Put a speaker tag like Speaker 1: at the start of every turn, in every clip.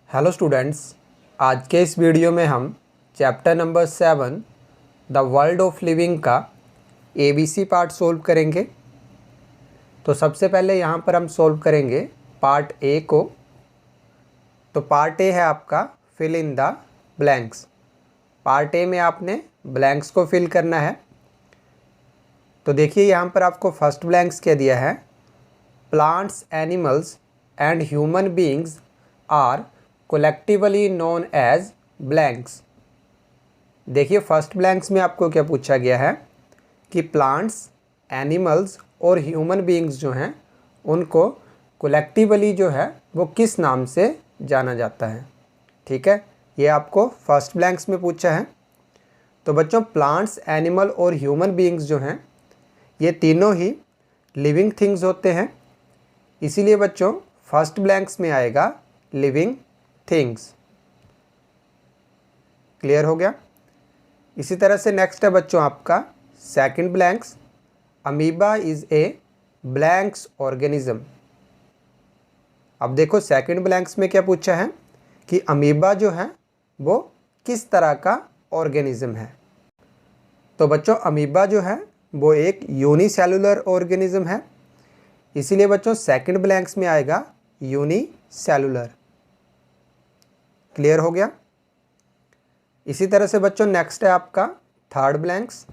Speaker 1: Hello students, आज के इस वीडियो में हम chapter number 7 the world of living का ABC पार्ट सोल्व करेंगे। तो सबसे पहले यहाँ पर हम सोल्व करेंगे पार्ट ए को। तो पार्ट ए है आपका fill in the blanks. Part A में आपने ब्लैंक्स को फिल करना है। तो देखिए यहाँ पर आपको फर्स्ट ब्लैंक्स क्या दिया है, plants, animals and human beings are collectively known as blanks. देखिए फर्स्ट ब्लैंक्स में आपको क्या पूछा गया है कि प्लांट्स, एनिमल्स और ह्यूमन बीइंग्स जो हैं उनको कोलेक्टिवली जो है वो किस नाम से जाना जाता है। ठीक है, ये आपको फर्स्ट ब्लैंक्स में पूछा है। तो बच्चों प्लांट्स, एनिमल और ह्यूमन बीइंग्स जो हैं ये तीनों ही लिविंग थिंग्स होते हैं, इसीलिए बच्चों फर्स्ट ब्लैंक्स में आएगा लिविंग थिंग्स। क्लियर हो गया। इसी तरह से नेक्स्ट है बच्चों आपका second blanks, amoeba is a blanks organism. अब देखो सेकंड ब्लैंक्स में क्या पूछा है कि अमीबा जो है वो किस तरह का ऑर्गेनिज्म है। तो बच्चों अमीबा जो है वो एक यूनिसेलुलर ऑर्गेनिज्म है, इसीलिए बच्चों सेकंड ब्लैंक्स में आएगा यूनिसेलुलर। क्लियर हो गया। इसी तरह से बच्चों नेक्स्ट है आपका third blanks,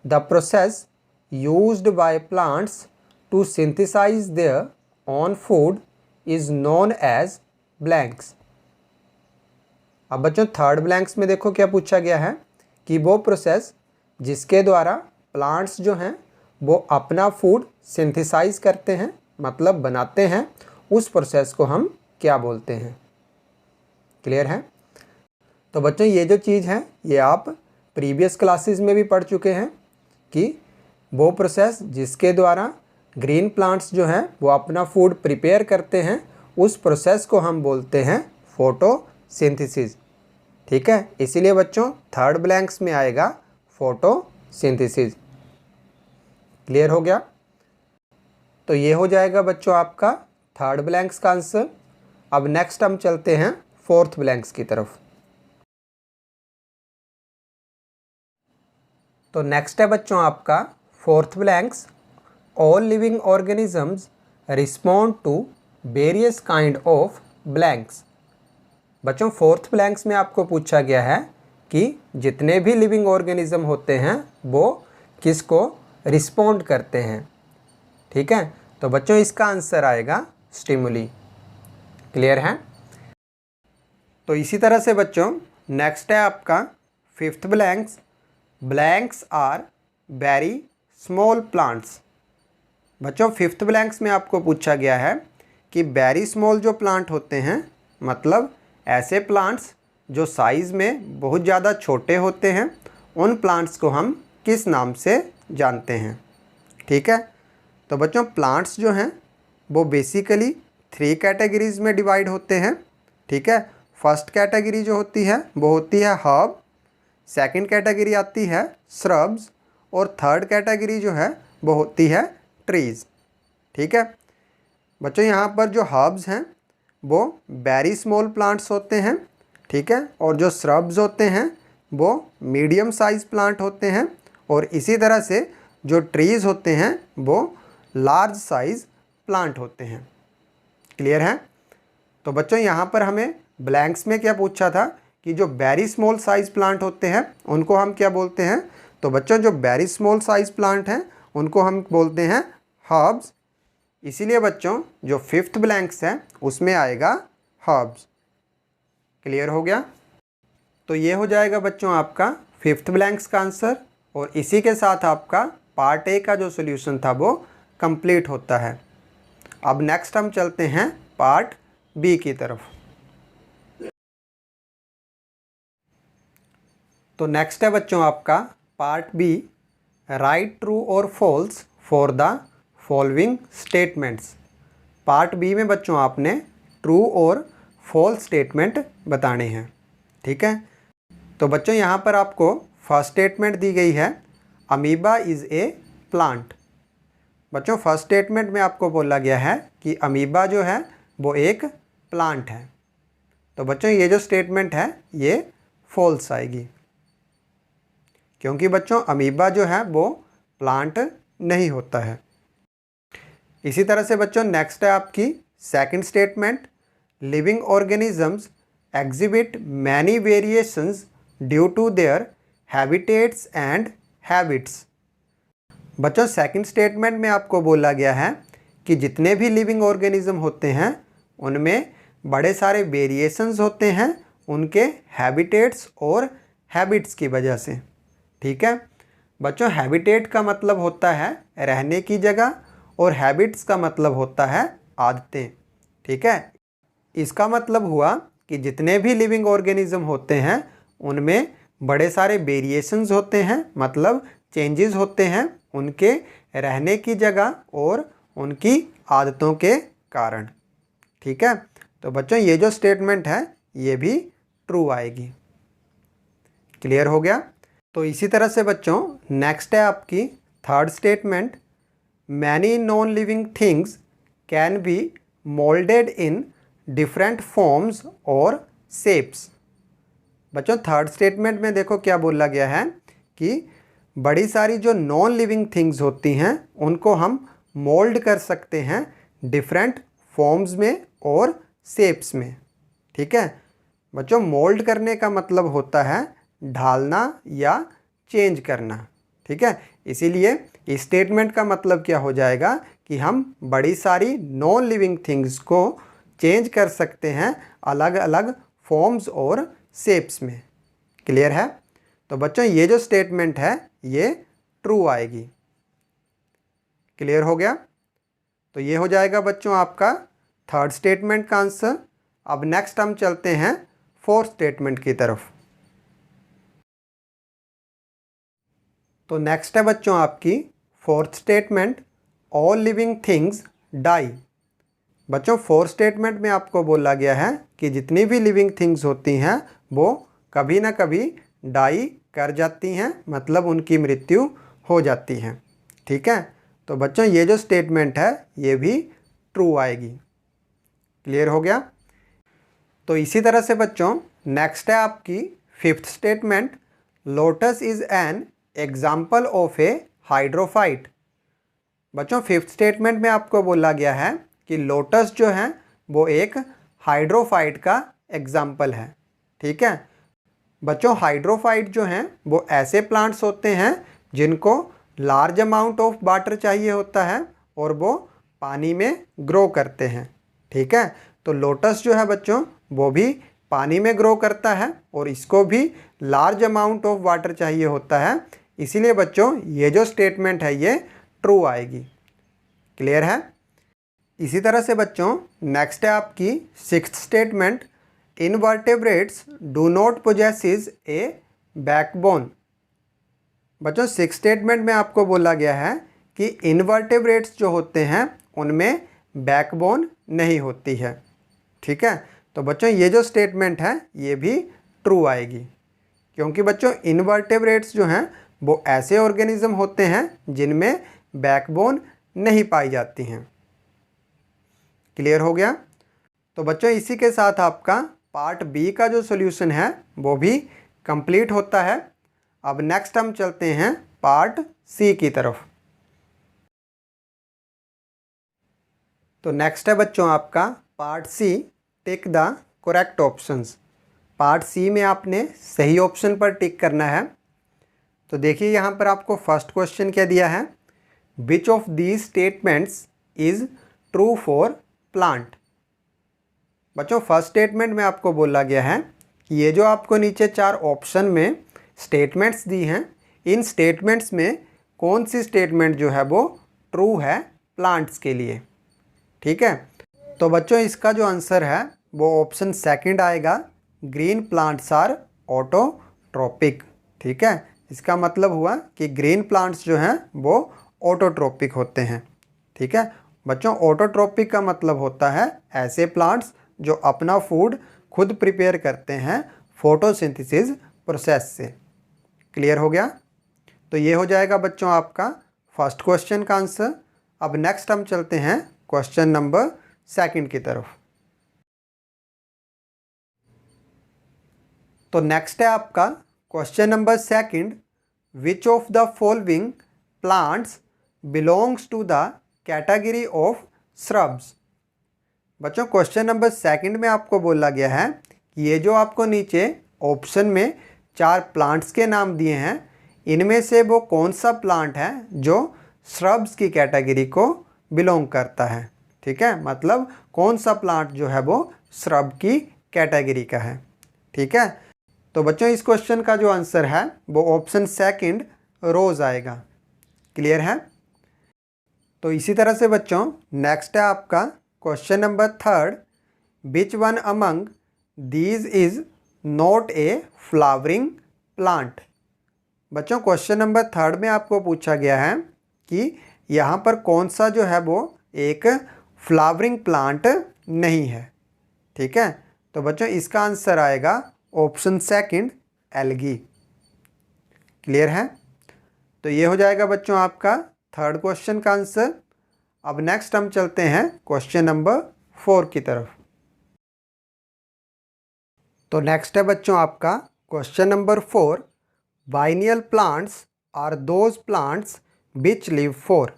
Speaker 1: the process used by plants to synthesise their own food is known as blanks. अब बच्चों थर्ड ब्लैंक्स में देखो क्या पूछा गया है कि वो प्रोसेस जिसके द्वारा प्लांट्स जो हैं वो अपना फूड सिंथेसाइज करते हैं, मतलब बनाते हैं, उस प्रोसेस को हम क्या बोलते हैं। क्लियर है। तो बच्चों ये जो चीज़ है ये आप प्रीवियस क्लासेस में भी पढ़ चुके हैं कि वो प्रोसेस जिसके द्वारा ग्रीन प्लांट्स जो हैं वो अपना फूड प्रिपेयर करते हैं, उस प्रोसेस को हम बोलते हैं फोटोसिंथेसिस। ठीक है, इसीलिए बच्चों थर्ड ब्लैंक्स में आएगा फोटोसिंथेसिस। क्लियर हो गया। तो ये हो जाएगा बच्चों आपका थर्ड ब्लैंक्स का आंसर। अब नेक्स्ट हम चलते हैं फोर्थ ब्लैंक्स की तरफ। तो नेक्स्ट है बच्चों आपका fourth blanks, all living organisms respond to various kind of blanks. बच्चों फोर्थ ब्लैंक्स में आपको पूछा गया है कि जितने भी लिविंग ऑर्गेनिज्म होते हैं वो किसको रिस्पॉन्ड करते हैं। ठीक है, तो बच्चों इसका आंसर आएगा स्टिमुली। क्लियर है। तो इसी तरह से बच्चों नेक्स्ट है आपका fifth blanks, blanks are very small plants. बच्चों फिफ्थ ब्लैंक्स में आपको पूछा गया है कि वेरी स्मॉल जो प्लांट होते हैं, मतलब ऐसे प्लांट्स जो साइज़ में बहुत ज़्यादा छोटे होते हैं, उन प्लांट्स को हम किस नाम से जानते हैं। ठीक है, तो बच्चों प्लांट्स जो हैं वो बेसिकली 3 कैटेगरीज में डिवाइड होते हैं। ठीक है, फर्स्ट कैटेगरी जो होती है वो होती है हर्ब, सेकंड कैटेगरी आती है श्रब्स और थर्ड कैटेगरी जो है वो होती है ट्रीज़। ठीक है बच्चों, यहाँ पर जो हर्ब्स हैं वो वेरी स्मॉल प्लांट्स होते हैं। ठीक है, और जो श्रब्स होते हैं वो मीडियम साइज प्लांट होते हैं, और इसी तरह से जो ट्रीज़ होते हैं वो लार्ज साइज प्लांट होते हैं। क्लियर है। तो बच्चों यहाँ पर हमें ब्लैंक्स में क्या पूछा था कि जो वेरी स्मॉल साइज प्लांट होते हैं उनको हम क्या बोलते हैं। तो बच्चों जो वेरी स्मॉल साइज प्लांट हैं उनको हम बोलते हैं हर्ब्स, इसीलिए बच्चों जो फिफ्थ ब्लैंक्स है उसमें आएगा हर्ब्स। क्लियर हो गया। तो ये हो जाएगा बच्चों आपका फिफ्थ ब्लैंक्स का आंसर, और इसी के साथ आपका पार्ट ए का जो सॉल्यूशन था वो कंप्लीट होता है। अब नेक्स्ट हम चलते हैं पार्ट बी की तरफ। तो नेक्स्ट है बच्चों आपका पार्ट बी, राइट ट्रू और false for the following statements. Part B में बच्चों आपने ट्रू और फॉल्स स्टेटमेंट बताने हैं। ठीक है, तो बच्चों यहाँ पर आपको फर्स्ट स्टेटमेंट दी गई है, अमीबा इज़ ए प्लांट। बच्चों फर्स्ट स्टेटमेंट में आपको बोला गया है कि अमीबा जो है वो एक प्लांट है। तो बच्चों ये जो स्टेटमेंट है ये फॉल्स आएगी, क्योंकि बच्चों अमीबा जो है वो प्लांट नहीं होता है। इसी तरह से बच्चों नेक्स्ट है आपकी second statement, living organisms exhibit many variations due to their habitats and habits. बच्चों सेकंड स्टेटमेंट में आपको बोला गया है कि जितने भी लिविंग ऑर्गेनिज्म होते हैं उनमें बड़े सारे वेरिएशंस होते हैं उनके हैबिटेट्स और हैबिट्स की वजह से। ठीक है बच्चों, हैबिटेट का मतलब होता है रहने की जगह और हैबिट्स का मतलब होता है आदतें। ठीक है, इसका मतलब हुआ कि जितने भी लिविंग ऑर्गेनिज्म होते हैं उनमें बड़े सारे वेरिएशंस होते हैं, मतलब चेंजेस होते हैं उनके रहने की जगह और उनकी आदतों के कारण। ठीक है, तो बच्चों ये जो स्टेटमेंट है ये भी ट्रू आएगी। क्लियर हो गया? तो इसी तरह से बच्चों नेक्स्ट है आपकी third statement, many non living things can be moulded in different forms और शेप्स। बच्चों थर्ड स्टेटमेंट में देखो क्या बोला गया है कि बड़ी सारी जो नॉन लिविंग थिंग्स होती हैं उनको हम मोल्ड कर सकते हैं डिफरेंट फॉर्म्स में और शेप्स में। ठीक है बच्चों, मोल्ड करने का मतलब होता है ढालना या चेंज करना। ठीक है, इसीलिए इस स्टेटमेंट का मतलब क्या हो जाएगा कि हम बड़ी सारी नॉन लिविंग थिंग्स को चेंज कर सकते हैं अलग अलग फॉर्म्स और शेप्स में। क्लियर है? तो बच्चों ये जो स्टेटमेंट है ये ट्रू आएगी। क्लियर हो गया? तो ये हो जाएगा बच्चों आपका थर्ड स्टेटमेंट का आंसर। अब नेक्स्ट हम चलते हैं फोर्थ स्टेटमेंट की तरफ। तो नेक्स्ट है बच्चों आपकी fourth statement, all living things die. बच्चों फोर्थ स्टेटमेंट में आपको बोला गया है कि जितनी भी लिविंग थिंग्स होती हैं वो कभी ना कभी डाई कर जाती हैं, मतलब उनकी मृत्यु हो जाती है। ठीक है, तो बच्चों ये जो स्टेटमेंट है ये भी ट्रू आएगी। क्लियर हो गया? तो इसी तरह से बच्चों नेक्स्ट है आपकी fifth statement, lotus is an example of A hydrophyte. बच्चों फिफ्थ स्टेटमेंट में आपको बोला गया है कि लोटस जो है वो एक हाइड्रोफाइट का एग्जाम्पल है। ठीक है बच्चों, हाइड्रोफाइट जो हैं वो ऐसे प्लांट्स होते हैं जिनको लार्ज अमाउंट ऑफ वाटर चाहिए होता है और वो पानी में ग्रो करते हैं। ठीक है, तो लोटस जो है बच्चों वो भी पानी में ग्रो करता है और इसको भी लार्ज अमाउंट ऑफ वाटर चाहिए होता है, इसीलिए बच्चों ये जो स्टेटमेंट है ये ट्रू आएगी। क्लियर है? इसी तरह से बच्चों नेक्स्ट है आपकी sixth statement, invertebrates do not possesses A backbone. बच्चों सिक्स्थ स्टेटमेंट में आपको बोला गया है कि इनवर्टेब्रेट्स जो होते हैं उनमें बैकबोन नहीं होती है। ठीक है, तो बच्चों ये जो स्टेटमेंट है ये भी ट्रू आएगी, क्योंकि बच्चों इनवर्टेब्रेट्स जो हैं वो ऐसे ऑर्गेनिज्म होते हैं जिनमें बैकबोन नहीं पाई जाती हैं। क्लियर हो गया? तो बच्चों इसी के साथ आपका पार्ट बी का जो सॉल्यूशन है वो भी कंप्लीट होता है। अब नेक्स्ट हम चलते हैं पार्ट सी की तरफ। तो नेक्स्ट है बच्चों आपका part C, tick the correct options. Part C में आपने सही ऑप्शन पर टिक करना है। तो देखिए यहाँ पर आपको फर्स्ट क्वेश्चन क्या दिया है, विच of these statements is true for plant. बच्चों फर्स्ट स्टेटमेंट में आपको बोला गया है कि ये जो आपको नीचे चार ऑप्शन में स्टेटमेंट्स दी हैं, इन स्टेटमेंट्स में कौन सी स्टेटमेंट जो है वो ट्रू है प्लांट्स के लिए। ठीक है, तो बच्चों इसका जो आंसर है वो ऑप्शन सेकंड आएगा, ग्रीन प्लांट्स आर ऑटोट्रोपिक। ठीक है, इसका मतलब हुआ कि ग्रीन प्लांट्स जो हैं वो ऑटोट्रोपिक होते हैं। ठीक है बच्चों, ऑटोट्रोपिक का मतलब होता है ऐसे प्लांट्स जो अपना फूड खुद प्रिपेयर करते हैं फोटोसिंथेसिस प्रोसेस से। क्लियर हो गया? तो ये हो जाएगा बच्चों आपका फर्स्ट क्वेश्चन का आंसर। अब नेक्स्ट हम चलते हैं क्वेश्चन नंबर सेकंड की तरफ। तो नेक्स्ट है आपका question number second, which of the following plants belongs to the category of shrubs. बच्चों क्वेश्चन नंबर सेकंड में आपको बोला गया है कि ये जो आपको नीचे ऑप्शन में 4 प्लांट्स के नाम दिए हैं, इनमें से वो कौन सा प्लांट है जो श्रब्स की कैटेगरी को बिलोंग करता है। ठीक है, मतलब कौन सा प्लांट जो है वो श्रब की कैटेगरी का है। ठीक है, तो बच्चों इस क्वेश्चन का जो आंसर है वो ऑप्शन सेकंड रोज आएगा। क्लियर है। तो इसी तरह से बच्चों नेक्स्ट है आपका question number third, which one among these is not a flowering plant. बच्चों क्वेश्चन नंबर थर्ड में आपको पूछा गया है कि यहाँ पर कौन सा जो है वो एक फ्लावरिंग प्लांट नहीं है। ठीक है, तो बच्चों इसका आंसर आएगा ऑप्शन सेकंड, एल्गी। क्लियर है। तो ये हो जाएगा बच्चों आपका थर्ड क्वेश्चन का आंसर। अब नेक्स्ट हम चलते हैं क्वेश्चन नंबर 4 की तरफ। तो नेक्स्ट है बच्चों आपका question number 4, biennial plants are those plants which live for.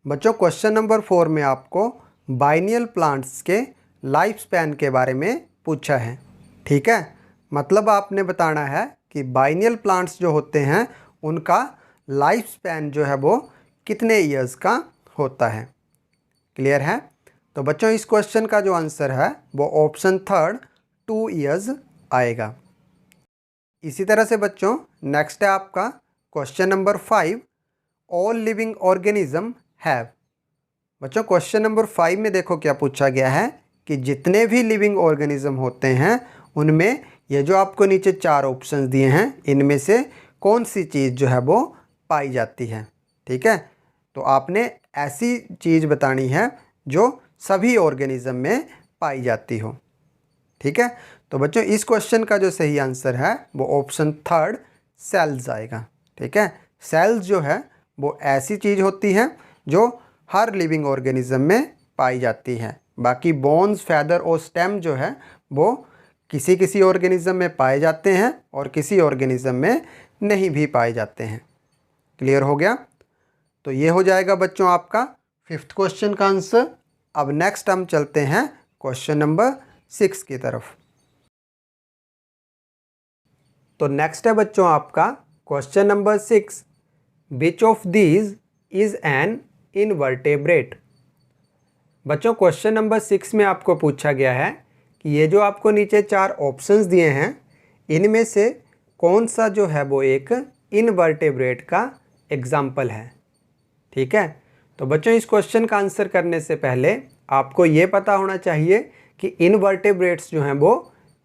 Speaker 1: बच्चों क्वेश्चन नंबर 4 में आपको बाइनियल प्लांट्स के लाइफ स्पैन के बारे में पूछा है। ठीक है, मतलब आपने बताना है कि बाइनियल प्लांट्स जो होते हैं उनका लाइफ स्पैन जो है वो कितने ईयर्स का होता है। क्लियर है। तो बच्चों इस क्वेश्चन का जो आंसर है वो ऑप्शन थर्ड 2 ईयर्स आएगा। इसी तरह से बच्चों नेक्स्ट है आपका question number 5, all living organism have. बच्चों क्वेश्चन नंबर 5 में देखो क्या पूछा गया है कि जितने भी लिविंग ऑर्गेनिज्म होते हैं उनमें ये जो आपको नीचे 4 ऑप्शंस दिए हैं इनमें से कौन सी चीज़ जो है वो पाई जाती है। ठीक है, तो आपने ऐसी चीज़ बतानी है जो सभी ऑर्गेनिज्म में पाई जाती हो। ठीक है, तो बच्चों इस क्वेश्चन का जो सही आंसर है वो ऑप्शन थर्ड, सेल्स आएगा। ठीक है, सेल्स जो है वो ऐसी चीज़ होती है जो हर लिविंग ऑर्गेनिज्म में पाई जाती है। बाकी बोन्स, फैदर और स्टेम जो है वो किसी किसी ऑर्गेनिज्म में पाए जाते हैं और किसी ऑर्गेनिज्म में नहीं भी पाए जाते हैं। क्लियर हो गया। तो ये हो जाएगा बच्चों आपका 5th क्वेश्चन का आंसर। अब नेक्स्ट हम चलते हैं क्वेश्चन नंबर 6 की तरफ। तो नेक्स्ट है बच्चों आपका question number 6, which of these is an invertebrate. बच्चों क्वेश्चन नंबर 6 में आपको पूछा गया है कि ये जो आपको नीचे 4 ऑप्शंस दिए हैं इनमें से कौन सा जो है वो एक इनवर्टेब्रेट का एग्जाम्पल है। ठीक है, तो बच्चों इस क्वेश्चन का आंसर करने से पहले आपको ये पता होना चाहिए कि इनवर्टेब्रेट्स जो हैं वो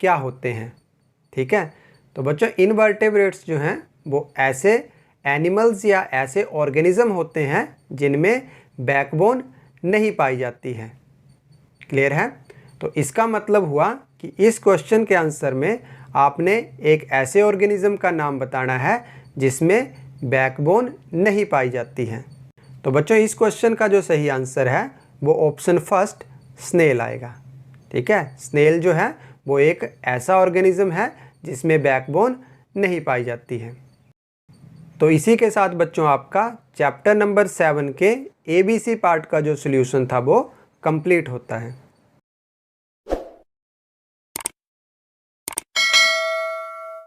Speaker 1: क्या होते हैं। ठीक है, तो बच्चों इनवर्टेब्रेट्स जो हैं वो ऐसे एनिमल्स या ऐसे ऑर्गेनिज्म होते हैं जिनमें बैकबोन नहीं पाई जाती है। क्लियर है। तो इसका मतलब हुआ कि इस क्वेश्चन के आंसर में आपने एक ऐसे ऑर्गेनिज्म का नाम बताना है जिसमें बैकबोन नहीं पाई जाती है। तो बच्चों इस क्वेश्चन का जो सही आंसर है वो ऑप्शन फर्स्ट, स्नेल आएगा। ठीक है, स्नेल जो है वो एक ऐसा ऑर्गेनिज्म है जिसमें बैकबोन नहीं पाई जाती है। तो इसी के साथ बच्चों आपका चैप्टर नंबर 7 के ABC पार्ट का जो सॉल्यूशन था वो कंप्लीट होता है।